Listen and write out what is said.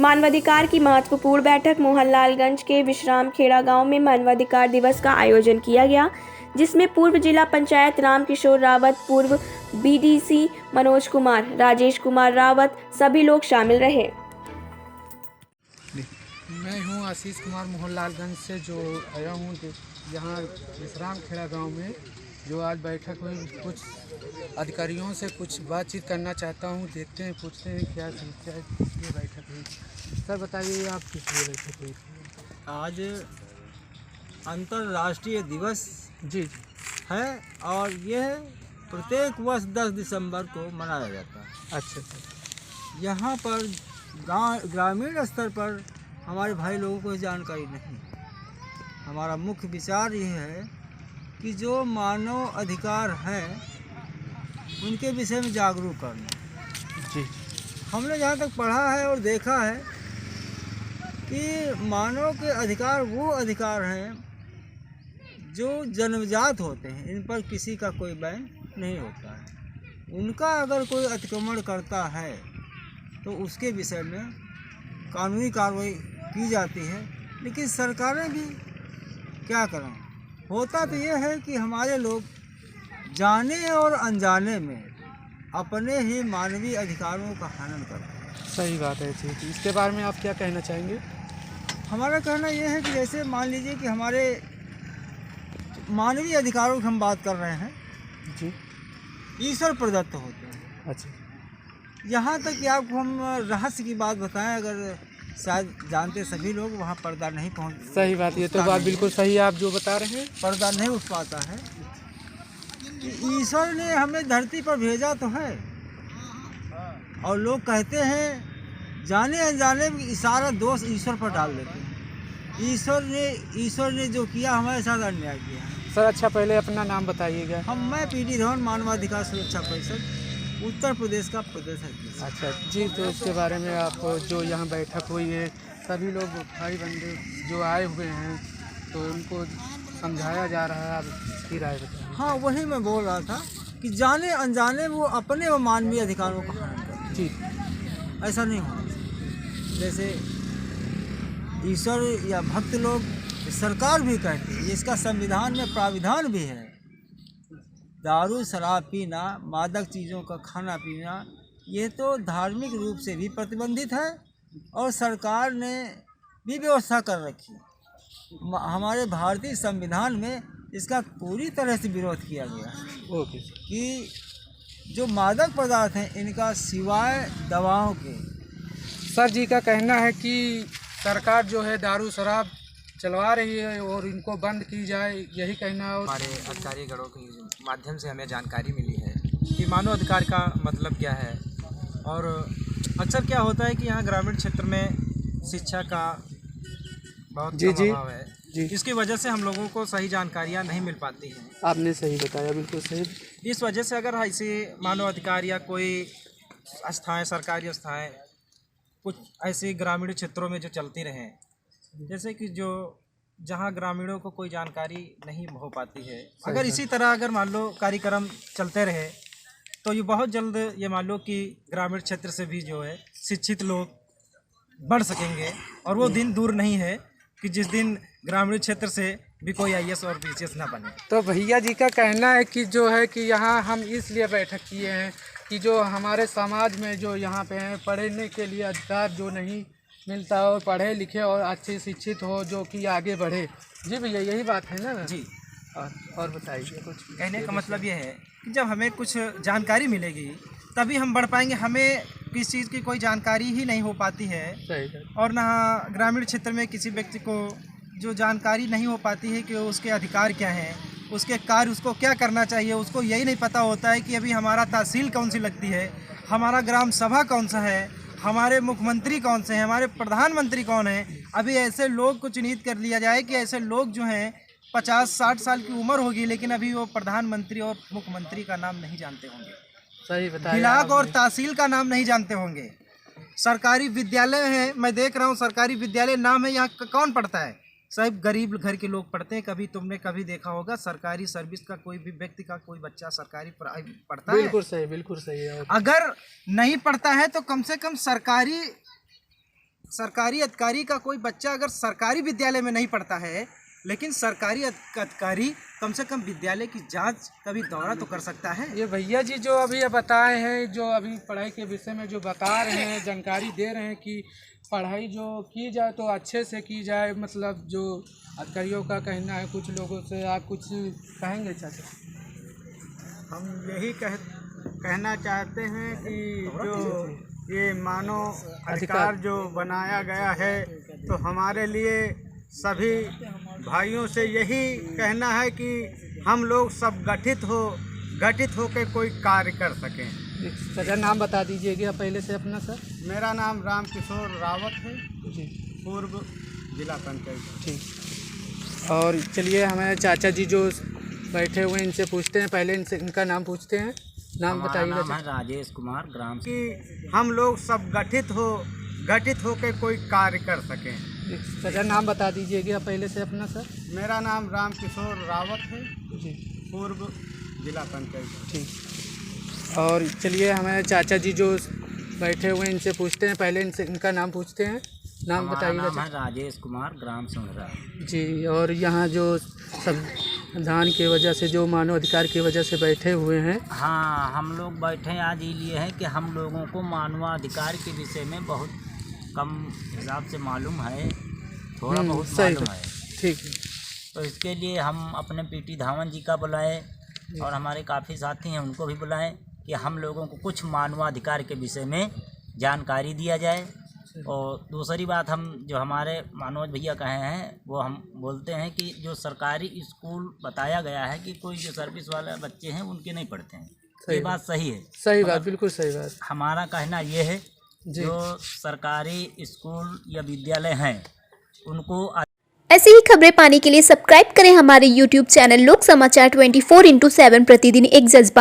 मानवाधिकार की महत्वपूर्ण बैठक मोहनलालगंज के विश्राम खेड़ा गांव में मानवाधिकार दिवस का आयोजन किया गया, जिसमें पूर्व जिला पंचायत रामकिशोर रावत, पूर्व बीडीसी मनोज कुमार, राजेश कुमार रावत सभी लोग शामिल रहे। मैं हूं आशीष कुमार मोहनलालगंज से जो आया हूं यहाँ विश्राम खेड़ा गांव में जो आज बैठक हुई। कुछ अधिकारियों से कुछ बातचीत करना चाहता हूं, देखते हैं, पूछते हैं क्या समस्या है, किस लिए बैठक हुई। सर बताइए आप किस लिए बैठक हुई? आज अंतर्राष्ट्रीय दिवस जी है और यह प्रत्येक वर्ष 10 दिसंबर को मनाया जाता है। अच्छा सर। यहाँ पर ग्रामीण स्तर पर हमारे भाई लोगों को जानकारी नहीं। हमारा मुख्य विचार यह है कि जो मानव अधिकार हैं उनके विषय में जागरूक करना। जी हमने जहाँ तक पढ़ा है और देखा है कि मानव के अधिकार वो अधिकार हैं जो जन्मजात होते हैं, इन पर किसी का कोई बैन नहीं होता है। उनका अगर कोई अतिक्रमण करता है तो उसके विषय में कानूनी कार्रवाई की जाती है। लेकिन सरकारें भी क्या करें, होता तो यह है कि हमारे लोग जाने और अनजाने में अपने ही मानवीय अधिकारों का हनन करते हैं। सही बात है जी। इसके बारे में आप क्या कहना चाहेंगे? हमारा कहना यह है कि जैसे मान लीजिए कि हमारे मानवीय अधिकारों की हम बात कर रहे हैं जी, ईश्वर प्रदत्त होते हैं। अच्छा। यहाँ तक कि आपको हम रहस्य की बात बताएं, अगर शायद जानते सभी लोग, वहाँ पर्दा नहीं पहुँच। सही बात, ये तो बात बिल्कुल सही है आप जो बता रहे हैं। पर्दा नहीं उठ पाता है कि ईश्वर ने हमें धरती पर भेजा तो है, और लोग कहते हैं जाने अनजाने में सारा दोष ईश्वर पर डाल देते हैं। ईश्वर ने जो किया हमारे साथ अन्याय किया है। सर अच्छा, पहले अपना नाम बताइएगा। मैं पीडी धवन, मानवाधिकार सुरक्षा परिषद उत्तर प्रदेश का प्रदेश अध्यक्ष। अच्छा जी, तो इसके बारे में आप जो यहाँ बैठक हुई है, सभी लोग भाई बंधु जो आए हुए हैं तो उनको समझाया जा रहा है, आप इसकी राय बताइए। हाँ, वही मैं बोल रहा था कि जाने अनजाने वो अपने व मानवीय अधिकारों का हनन करते जी। हैं। ऐसा नहीं होना चाहिए। जैसे ईश्वर या भक्त लोग, सरकार भी कहती है, इसका संविधान में प्राविधान भी है, दारू शराब पीना, मादक चीज़ों का खाना पीना, ये तो धार्मिक रूप से भी प्रतिबंधित है और सरकार ने भी व्यवस्था कर रखी है। हमारे भारतीय संविधान में इसका पूरी तरह से विरोध किया गया है। ओके। कि जो मादक पदार्थ हैं इनका सिवाय दवाओं के। सर जी का कहना है कि सरकार जो है दारू शराब चलवा रही है और इनको बंद की जाए, यही कहना है। हमारे अधिकारी गणों के माध्यम से हमें जानकारी मिली है कि मानव अधिकार का मतलब क्या है, और अक्सर क्या होता है कि यहाँ ग्रामीण क्षेत्र में शिक्षा का बहुत कम अभाव है जी। इसकी वजह से हम लोगों को सही जानकारियाँ नहीं मिल पाती हैं। आपने सही बताया, बिल्कुल सही। इस वजह से अगर ऐसे मानव अधिकार या कोई संस्थाएँ, सरकारी संस्थाएँ कुछ ऐसे ग्रामीण क्षेत्रों में जो चलती रहें, जैसे कि जो जहाँ ग्रामीणों को कोई जानकारी नहीं हो पाती है, अगर इसी तरह अगर मान लो कार्यक्रम चलते रहे तो ये बहुत जल्द ये मान लो कि ग्रामीण क्षेत्र से भी जो है शिक्षित लोग बढ़ सकेंगे, और वो दिन दूर नहीं है कि जिस दिन ग्रामीण क्षेत्र से भी कोई IAS और BCS ना बने। तो भैया जी का कहना है कि जो है कि यहाँ हम इसलिए बैठक किए हैं कि जो हमारे समाज में जो यहाँ पे हैं, पढ़ने के लिए अधिकार जो नहीं मिलता और पढ़े लिखे और अच्छे शिक्षित हो, जो कि आगे बढ़े। जी भैया, यही बात है ना? जी। और बताइए कुछ। कहने का मतलब ये है कि जब हमें कुछ जानकारी मिलेगी तभी हम बढ़ पाएंगे। हमें किस चीज़ की कोई जानकारी ही नहीं हो पाती है, सही। और ना ग्रामीण क्षेत्र में किसी व्यक्ति को जो जानकारी नहीं हो पाती है कि उसके अधिकार क्या हैं, उसके कार्य, उसको क्या करना चाहिए, उसको यही नहीं पता होता है कि अभी हमारा तहसील कौन सी लगती है, हमारा ग्राम सभा कौन सा है, हमारे मुख्यमंत्री कौन से हैं, हमारे प्रधानमंत्री कौन हैं। अभी ऐसे लोग को चिन्हित कर लिया जाए कि ऐसे लोग जो हैं 50-60 साल की उम्र होगी, लेकिन अभी वो प्रधानमंत्री और मुख्यमंत्री का नाम नहीं जानते होंगे, सही बताया। ब्लॉक और तहसील का नाम नहीं जानते होंगे। सरकारी विद्यालय है, मैं देख रहा हूँ सरकारी विद्यालय नाम है, यहाँ कौन पढ़ता है? सब गरीब घर के लोग पढ़ते हैं। कभी तुमने कभी देखा होगा सरकारी सर्विस का कोई भी व्यक्ति का कोई बच्चा सरकारी पढ़ाई पढ़ता है? बिल्कुल सही है। अगर नहीं पढ़ता है तो कम से कम सरकारी सरकारी अधिकारी का कोई बच्चा अगर सरकारी विद्यालय में नहीं पढ़ता है, लेकिन सरकारी अधिकारी कम से कम विद्यालय की जांच का भी दौरा तो कर सकता है। ये भैया जी जो अभी बताए हैं, जो अभी पढ़ाई के विषय में जो बता रहे हैं, जानकारी दे रहे हैं कि पढ़ाई जो की जाए तो अच्छे से की जाए, मतलब जो अधिकारियों का कहना है। कुछ लोगों से आप कुछ कहेंगे चाचा? हम यही कहना चाहते हैं कि जो ये मानव अधिकार जो बनाया गया है, तो हमारे लिए सभी भाइयों से यही कहना है कि हम लोग सब गठित होकर कोई कार्य कर सकें। चाचा नाम बता दीजिएगा पहले से अपना सर। मेरा नाम रामकिशोर रावत है जी, पूर्व जिला पंचायत। ठीक। और चलिए हमारे चाचा जी जो बैठे हुए हैं इनसे पूछते हैं, पहले इनका नाम पूछते हैं। नाम बताइएगा। नाम है राजेश कुमार, ग्राम कि हम लोग सब गठित होकर कोई कार्य कर सकें। चाचा नाम बता दीजिएगा पहले से अपना सर। मेरा नाम रामकिशोर रावत है जी, पूर्व जिला पंचायत। ठीक। और चलिए हमारे चाचा जी जो बैठे हुए हैं इनसे पूछते हैं, पहले इनका नाम पूछते हैं। नाम बताइएगा। नाम है राजेश कुमार, ग्राम सोनरा जी। और यहाँ जो संविधान की वजह से, जो मानव अधिकार की वजह से बैठे हुए हैं। हाँ, हम लोग बैठे आज इसलिए हैं कि हम लोगों को मानवाधिकार के विषय में बहुत कम हिसाब से मालूम है, थोड़ा बहुत सही मालूम है। ठीक है। तो इसके लिए हम अपने पीटी धावन जी का बुलाए और हमारे काफ़ी साथी हैं उनको भी बुलाएं कि हम लोगों को कुछ मानवाधिकार के विषय में जानकारी दिया जाए। और दूसरी बात, हम जो हमारे मनोज भैया कहे हैं वो हम बोलते हैं कि जो सरकारी स्कूल बताया गया है कि कोई जो सर्विस वाले बच्चे हैं उनके नहीं पढ़ते हैं, ये बात सही है। सही बात, बिल्कुल सही बात। हमारा कहना ये है जो सरकारी स्कूल या विद्यालय हैं उनको ऐसी ही खबरें पाने के लिए सब्सक्राइब करें हमारे YouTube चैनल लोक समाचार 24/7 प्रतिदिन एक जज्बा।